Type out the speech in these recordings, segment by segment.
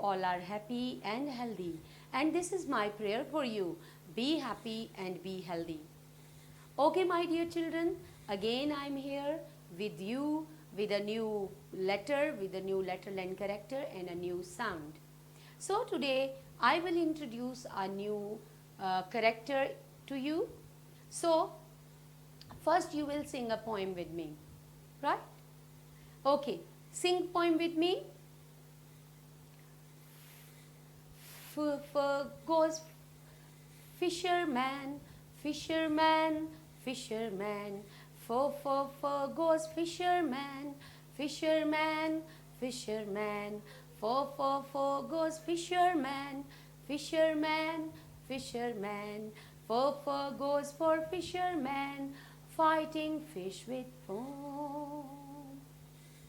all are happy and healthy. And this is my prayer for you. Be happy and be healthy. Okay, my dear children, again I am here with you with a new letter line character and a new sound. So today I will introduce a new character to you. So first you will sing a poem with me, right? Okay, sing poem with me. Goes fisherman, fisherman, fisherman. Goes fisherman, fisherman, fisherman. Goes fisherman, fisherman, fisherman. Goes for fisherman, fighting fish with foam.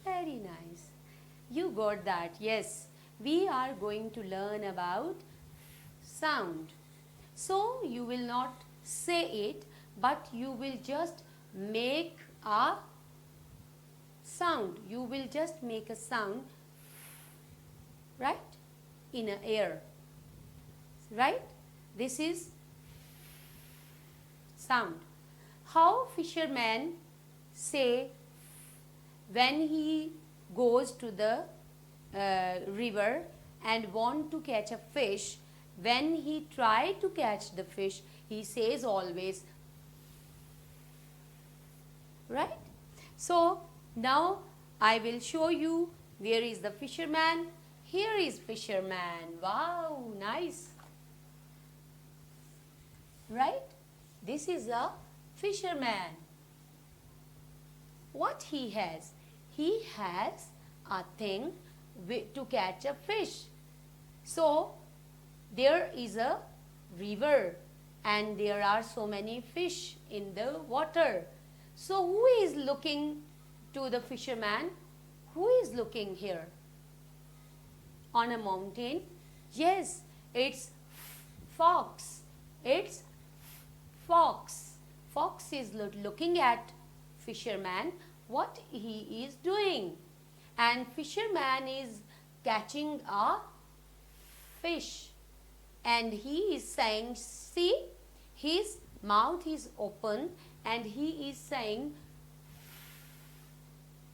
Very nice. You got that, yes. We are going to learn about sound. So you will not say it, but you will just make a sound. You will just make a sound, right? In a air, right? This is sound. How fisherman say when he goes to the river and want to catch a fish, when he try to catch the fish, he says always, right? So now I will show you where is the fisherman. Here is fisherman. Wow, nice, right? This is a fisherman. What he has? He has a thing to catch a fish. So there is a river and there are so many fish in the water. So who is looking to the fisherman? Who is looking here? On a mountain? Yes, it's fox. It's fox. Fox is looking at fisherman, what he is doing. And fisherman is catching a fish. And he is saying, see, his mouth is open and he is saying,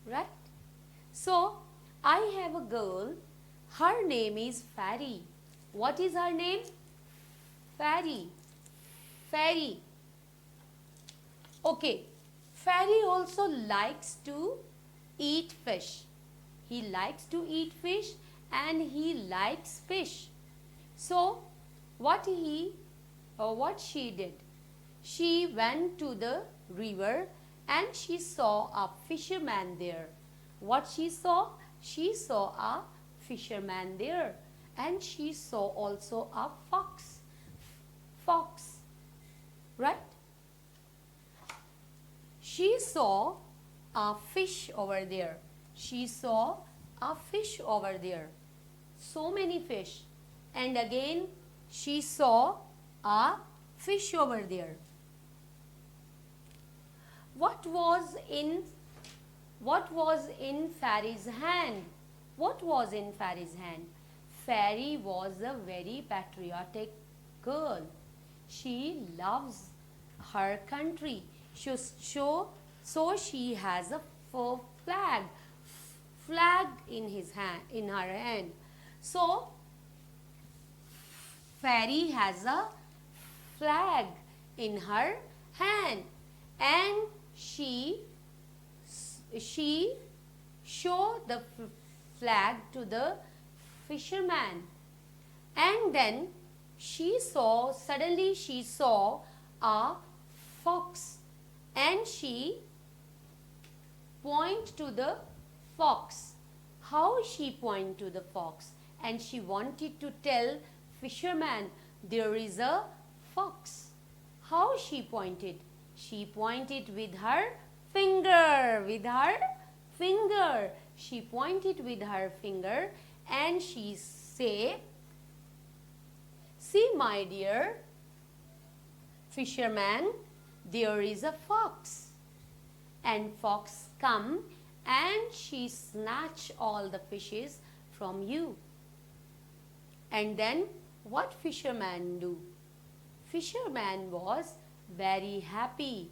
right? So, I have a girl, her name is Fairy. What is her name? Fairy. Fairy. Okay, Fairy also likes to eat fish. He likes to eat fish and he likes fish. So, what she did? She went to the river and she saw a fisherman there. What she saw? She saw a fisherman there and she saw also a fox. Fox, right? She saw a fish over there. She saw a fish over there. So many fish. And again she saw a fish over there. What was in Fairy's hand? What was in Fairy's hand? Fairy was a very patriotic girl. She loves her country. So she has a flag in her hand. So Fairy has a flag in her hand and she showed the flag to the fisherman. And then suddenly she saw a fox and she pointed to the fox. How she pointed to the fox? And she wanted to tell fisherman there is a fox. How she pointed? She pointed with her finger. With her finger. She pointed with her finger and she said, see my dear fisherman, there is a fox. And fox come and she snatch all the fishes from you. And then what fisherman do? Fisherman was very happy.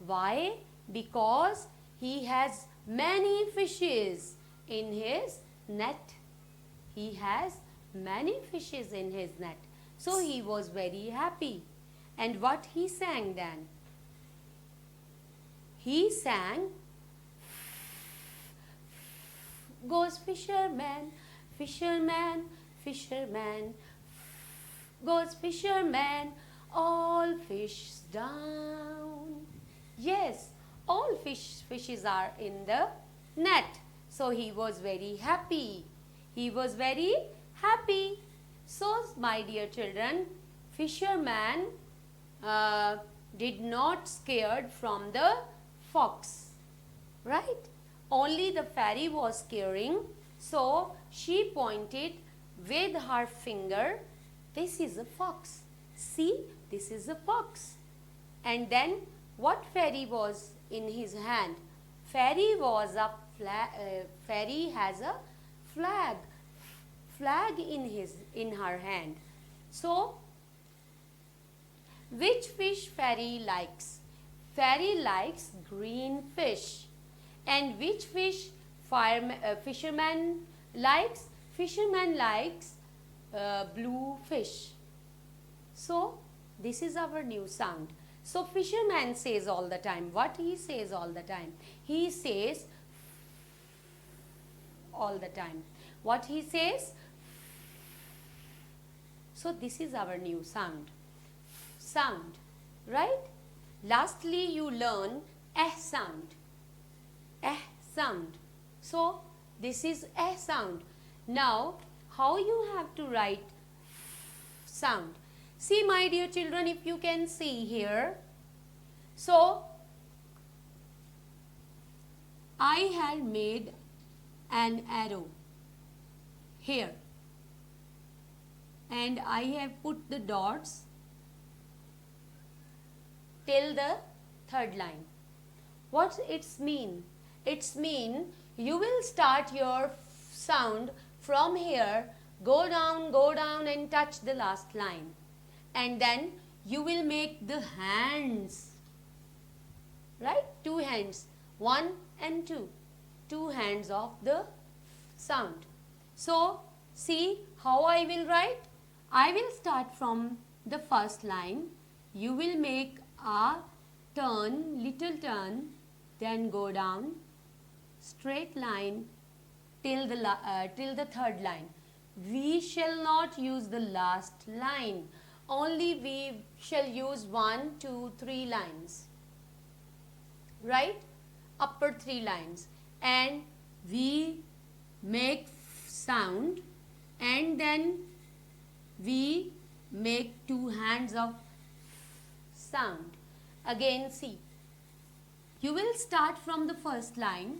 Why? Because he has many fishes in his net. He has many fishes in his net. So he was very happy. And what he sang then? He sang, goes fisherman, fisherman, fisherman, goes fisherman, all fish down. Yes, all fishes are in the net. So he was very happy. He was very happy. So, my dear children, fisherman did not scared from the fox, right? Only the fairy was scaring. So she pointed with her finger, this is a fox. See, this is a fox. And then what fairy was in his hand? Fairy was a fairy has a flag in her hand. So which fish fairy likes? Fairy likes green fish. And which fish fisherman likes? Fisherman likes blue fish. So this is our new sound. So fisherman says all the time. What he says all the time? He says all the time. What he says? So this is our new sound. Sound, right? Lastly, you learn sound. Sound. So this is sound. Now, how you have to write sound? See, my dear children, if you can see here. So I had made an arrow here, and I have put the dots till the third line. What it's mean? It's mean you will start your sound from here, go down and touch the last line. And then you will make the hands, right? Two hands, 1 and 2. Two hands of the sound. So, see how I will write? I will start from the first line. You will make a turn, little turn, then go down, straight line till the third line. We shall not use the last line. Only we shall use 1, 2, 3 lines. Right? Upper 3 lines. And we make sound, and then we make 2 hands of sound. Again, see. You will start from the first line.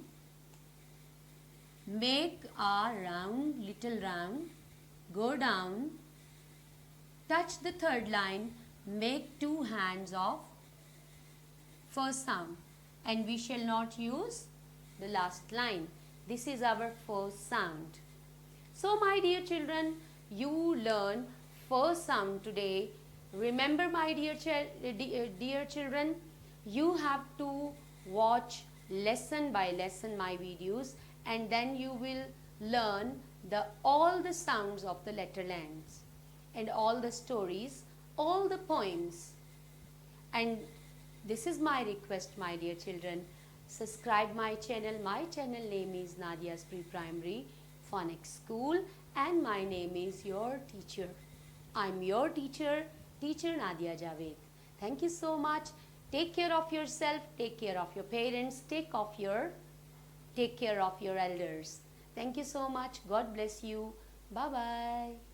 Make a round, little round. Go down. Touch the third line. Make 2 hands of first sound. And we shall not use the last line. This is our first sound. So, my dear children, you learn first sound today. Remember, my dear children, you have to watch lesson by lesson my videos, and then you will learn all the sounds of the letterlands and all the stories, all the poems. And this is my request, my dear children. Subscribe my channel. My channel name is Nadia's Pre-Primary Phonics School, and my name is your teacher. I'm your teacher, Teacher Nadia Javed. Thank you so much. Take care of yourself. Take care of your parents. Take care of your elders. Thank you so much. God bless you. Bye-bye.